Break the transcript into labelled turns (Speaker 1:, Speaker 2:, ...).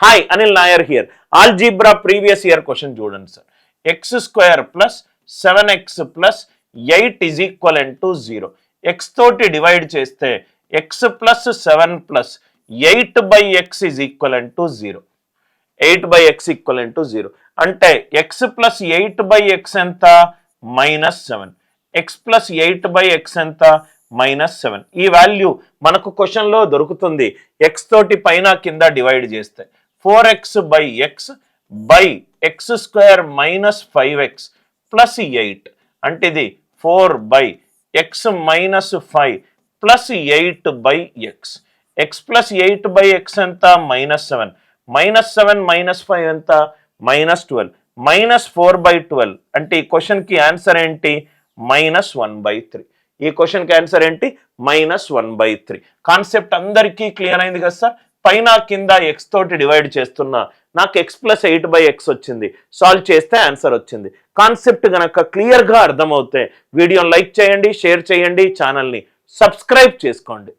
Speaker 1: Hi Anil Nair here. Algebra previous year question చూడండి sir. X square plus 7x plus 8 is equal to 0. X తోటి divide చేస్తే x plus 7 plus 8/x is equal to 0. 8/x equal to 0 అంటే X plus 8/x ఎంత? -7. X plus 8/x ఎంత? -7. ఈ value మనకు క్వశ్చన్లో దొరుకుతుంది ఎక్స్ తోటి పైన కింద డివైడ్ చేస్తే. 4x/x by X square -5x plus 8 అంటే ఇది 4/x -5 plus 8/x. X plus 8/x ఎంత? -7. -7 -5 ఎంత? -12. -4/12 అంటే ఈ క్వశ్చన్కి ఆన్సర్ ఏంటి? -1/3. ఈ క్వశ్చన్కి ఆన్సర్ ఏంటి? -1/3. కాన్సెప్ట్ అందరికీ క్లియర్ అయింది కదా సార్? పైన కింద ఎక్స్ తోటి డివైడ్ చేస్తున్నా, నాకు ఎక్స్ ప్లస్ 8/x వచ్చింది, సాల్వ్ చేస్తే ఆన్సర్ వచ్చింది. కాన్సెప్ట్ కనుక క్లియర్గా అర్థమవుతే వీడియోని లైక్ చేయండి, షేర్ చేయండి, ఛానల్ని సబ్స్క్రైబ్ చేసుకోండి.